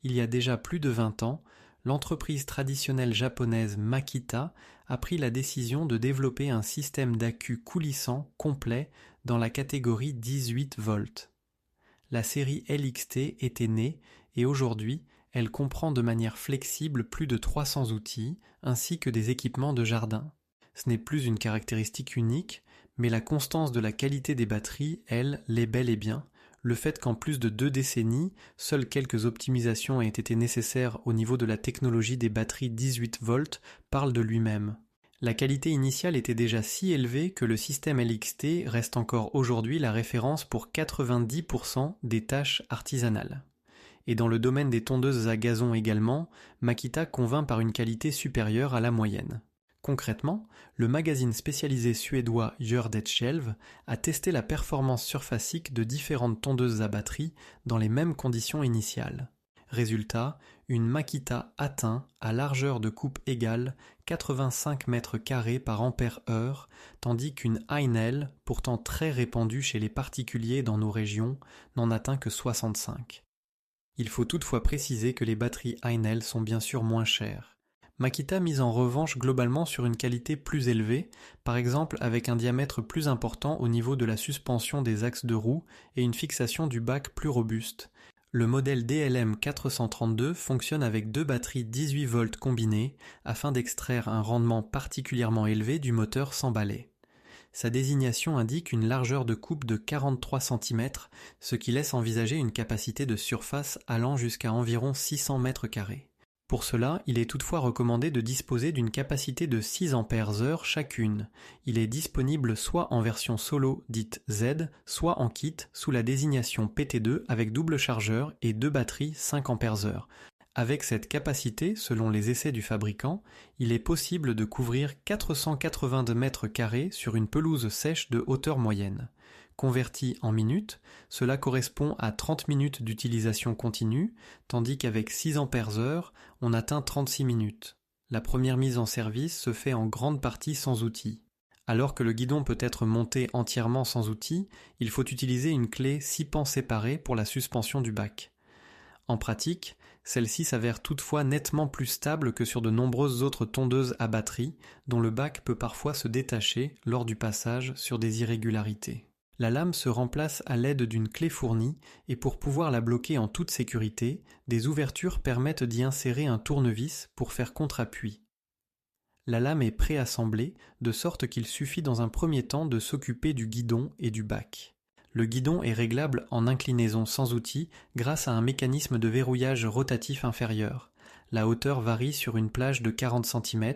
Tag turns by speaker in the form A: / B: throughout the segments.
A: il y a déjà plus de 20 ans, l'entreprise traditionnelle japonaise Makita a pris la décision de développer un système d'accu coulissant complet dans la catégorie 18 volts. La série LXT était née et aujourd'hui, elle comprend de manière flexible plus de 300 outils ainsi que des équipements de jardin. Ce n'est plus une caractéristique unique, mais la constance de la qualité des batteries, elle, l'est bel et bien. Le fait qu'en plus de 2 décennies, seules quelques optimisations aient été nécessaires au niveau de la technologie des batteries 18 volts parle de lui-même. La qualité initiale était déjà si élevée que le système LXT reste encore aujourd'hui la référence pour 90% des tâches artisanales. Et dans le domaine des tondeuses à gazon également, Makita convainc par une qualité supérieure à la moyenne. Concrètement, le magazine spécialisé suédois Hjordet-Själv a testé la performance surfacique de différentes tondeuses à batterie dans les mêmes conditions initiales. Résultat, une Makita atteint, à largeur de coupe égale, 85 mètres carrés par ampère-heure, tandis qu'une Heinel, pourtant très répandue chez les particuliers dans nos régions, n'en atteint que 65. Il faut toutefois préciser que les batteries Heinel sont bien sûr moins chères. Makita mise en revanche globalement sur une qualité plus élevée, par exemple avec un diamètre plus important au niveau de la suspension des axes de roue et une fixation du bac plus robuste. Le modèle DLM 432 fonctionne avec 2 batteries 18 volts combinées afin d'extraire un rendement particulièrement élevé du moteur sans balai. Sa désignation indique une largeur de coupe de 43 cm, ce qui laisse envisager une capacité de surface allant jusqu'à environ 600 mètres carrés. Pour cela, il est toutefois recommandé de disposer d'une capacité de 6 ampères-heure chacune. Il est disponible soit en version solo dite Z, soit en kit sous la désignation PT2 avec double chargeur et 2 batteries 5 ampères-heure. Avec cette capacité, selon les essais du fabricant, il est possible de couvrir 482 mètres carrés sur une pelouse sèche de hauteur moyenne. Converti en minutes, cela correspond à 30 minutes d'utilisation continue, tandis qu'avec 6 ampères-heure, on atteint 36 minutes. La première mise en service se fait en grande partie sans outils. Alors que le guidon peut être monté entièrement sans outils, il faut utiliser une clé 6 pans séparés pour la suspension du bac. En pratique, celle-ci s'avère toutefois nettement plus stable que sur de nombreuses autres tondeuses à batterie, dont le bac peut parfois se détacher lors du passage sur des irrégularités. La lame se remplace à l'aide d'une clé fournie et pour pouvoir la bloquer en toute sécurité, des ouvertures permettent d'y insérer un tournevis pour faire contre-appui. La lame est préassemblée de sorte qu'il suffit dans un premier temps de s'occuper du guidon et du bac. Le guidon est réglable en inclinaison sans outil grâce à un mécanisme de verrouillage rotatif inférieur. La hauteur varie sur une plage de 40 cm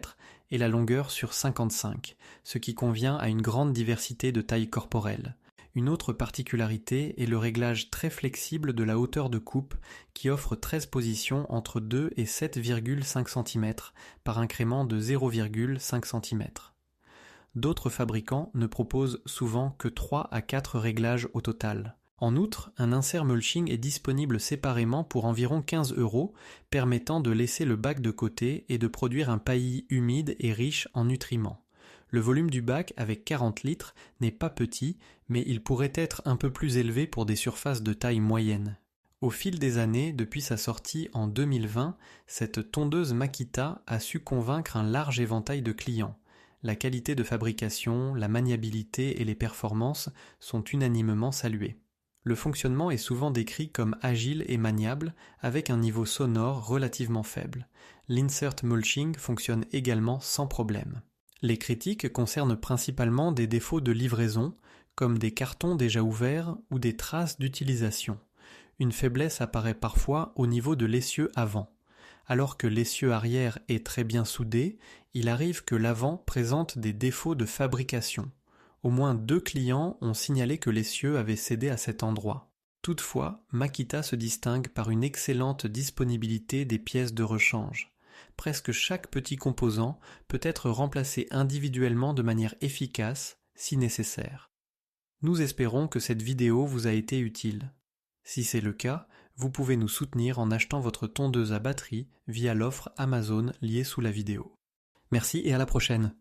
A: et la longueur sur 55, ce qui convient à une grande diversité de tailles corporelles. Une autre particularité est le réglage très flexible de la hauteur de coupe qui offre 13 positions entre 2 et 7,5 cm par incrément de 0,5 cm. D'autres fabricants ne proposent souvent que 3 à 4 réglages au total. En outre, un insert mulching est disponible séparément pour environ 15 €, permettant de laisser le bac de côté et de produire un paillis humide et riche en nutriments. Le volume du bac avec 40 litres n'est pas petit, mais il pourrait être un peu plus élevé pour des surfaces de taille moyenne. Au fil des années, depuis sa sortie en 2020, cette tondeuse Makita a su convaincre un large éventail de clients. La qualité de fabrication, la maniabilité et les performances sont unanimement saluées. Le fonctionnement est souvent décrit comme agile et maniable, avec un niveau sonore relativement faible. L'insert mulching fonctionne également sans problème. Les critiques concernent principalement des défauts de livraison, comme des cartons déjà ouverts ou des traces d'utilisation. Une faiblesse apparaît parfois au niveau de l'essieu avant. Alors que l'essieu arrière est très bien soudé, il arrive que l'avant présente des défauts de fabrication. Au moins 2 clients ont signalé que l'essieu avait cédé à cet endroit. Toutefois, Makita se distingue par une excellente disponibilité des pièces de rechange. Presque chaque petit composant peut être remplacé individuellement de manière efficace, si nécessaire. Nous espérons que cette vidéo vous a été utile. Si c'est le cas, vous pouvez nous soutenir en achetant votre tondeuse à batterie via l'offre Amazon liée sous la vidéo. Merci et à la prochaine.